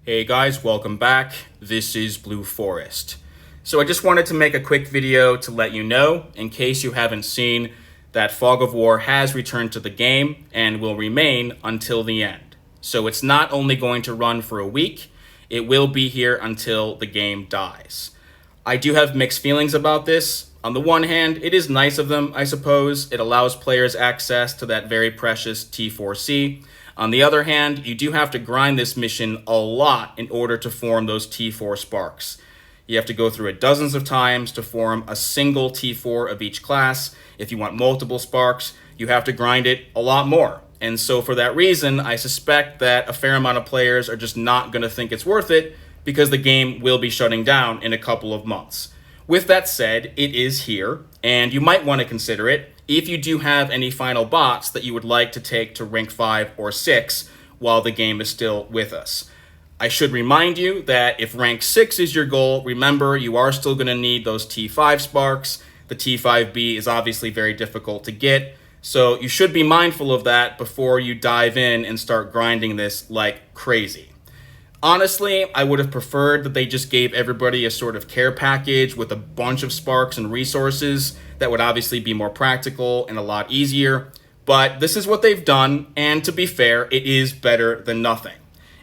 Hey guys, welcome back. This is Blue Forest. So I just wanted to make a quick video to let you know, in case you haven't seen, that Fog of War has returned to the game and will remain until the end. So it's not only going to run for a week, it will be here until the game dies. I do have mixed feelings about this. On the one hand, it is nice of them, I suppose. It allows players access to that very precious T4C. On the other hand, you do have to grind this mission a lot in order to form those T4 sparks. You have to go through it dozens of times to form a single T4 of each class. If you want multiple sparks, you have to grind it a lot more. And so for that reason, I suspect that a fair amount of players are just not going to think it's worth it because the game will be shutting down in a couple of months. With that said, it is here, and you might want to consider it if you do have any final bots that you would like to take to rank 5 or 6 while the game is still with us. I should remind you that if rank 6 is your goal, remember you are still going to need those T5 sparks. The T5B is obviously very difficult to get, so you should be mindful of that before you dive in and start grinding this like crazy. Honestly, I would have preferred that they just gave everybody a sort of care package with a bunch of sparks and resources. That would obviously be more practical and a lot easier. But this is what they've done, and to be fair, it is better than nothing.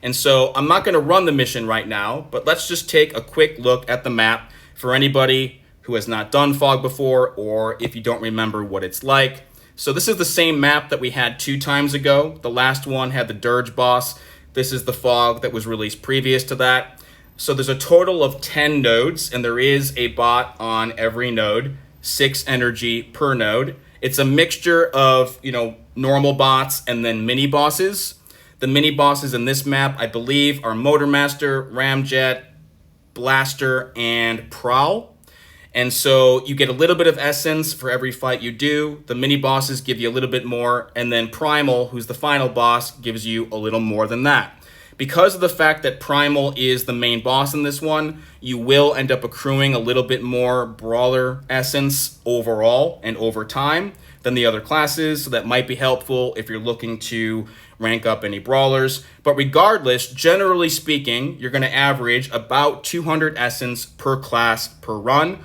And so I'm not going to run the mission right now, but let's just take a quick look at the map for anybody who has not done Fog before, or if you don't remember what it's like. So this is the same map that we had 2 times ago. The last one had the Dirge boss. This is the Fog that was released previous to that. So there's a total of 10 nodes, and there is a bot on every node, 6 energy per node. It's a mixture of, normal bots and then mini bosses. The mini bosses in this map, I believe, are Motormaster, Ramjet, Blaster, and Prowl. And so you get a little bit of essence for every fight you do. The mini bosses give you a little bit more, and then Primal, who's the final boss, gives you a little more than that. Because of the fact that Primal is the main boss in this one, you will end up accruing a little bit more Brawler essence overall and over time than the other classes, so that might be helpful if you're looking to rank up any Brawlers. But regardless, generally speaking, you're going to average about 200 essence per class per run.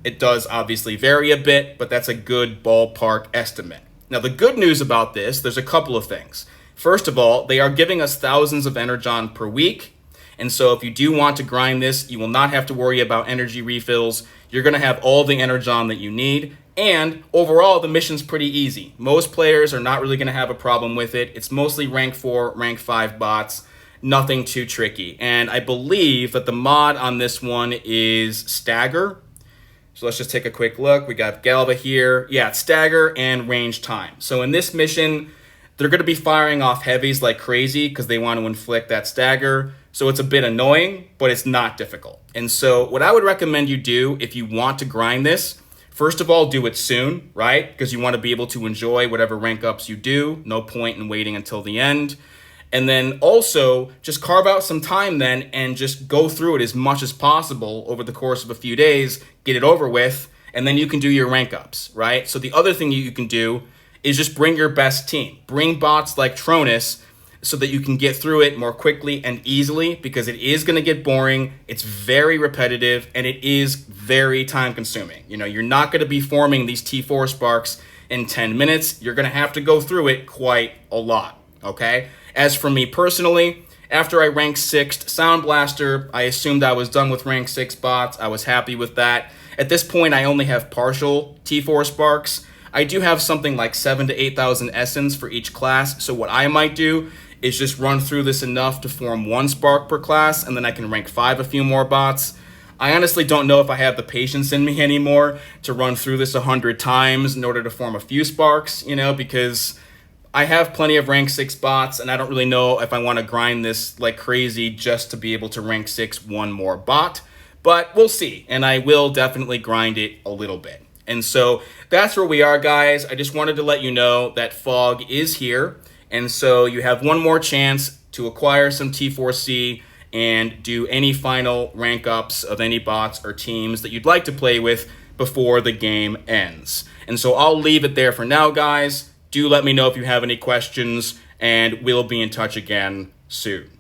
It does obviously vary a bit, but that's a good ballpark estimate. Now, the good news about this, there's a couple of things. First of all, they are giving us thousands of Energon per week. And so if you do want to grind this, you will not have to worry about energy refills. You're going to have all the Energon that you need. And overall, the mission's pretty easy. Most players are not really going to have a problem with it. It's mostly rank 4, rank 5 bots. Nothing too tricky. And I believe that the mod on this one is Stagger. So let's just take a quick look. We got Galva here. Yeah, it's Stagger and range time. So in this mission, they're going to be firing off heavies like crazy because they want to inflict that stagger. So it's a bit annoying, but it's not difficult. And so what I would recommend you do if you want to grind this, first of all, do it soon, right? Because you want to be able to enjoy whatever rank ups you do. No point in waiting until the end. And then also just carve out some time then and just go through it as much as possible over the course of a few days, get it over with, and then you can do your rank ups, right? So the other thing you can do is just bring your best team. Bring bots like Tronus so that you can get through it more quickly and easily, because it is going to get boring, it's very repetitive, and it is very time consuming. You're not going to be forming these T4 sparks in 10 minutes. You're going to have to go through it quite a lot, okay? As for me personally, after I ranked 6th Sound Blaster, I assumed I was done with rank 6 bots. I was happy with that. At this point, I only have partial T4 sparks. I do have something like 7,000 to 8,000 essence for each class, so what I might do is just run through this enough to form 1 spark per class, and then I can rank 5 a few more bots. I honestly don't know if I have the patience in me anymore to run through this 100 times in order to form a few sparks, because I have plenty of rank 6 bots, and I don't really know if I want to grind this like crazy just to be able to rank 6 one more bot. But we'll see, and I will definitely grind it a little bit. And so that's where we are, guys. I just wanted to let you know that Fog is here. And so you have one more chance to acquire some T4C and do any final rank ups of any bots or teams that you'd like to play with before the game ends. And so I'll leave it there for now, guys. Do let me know if you have any questions, and we'll be in touch again soon.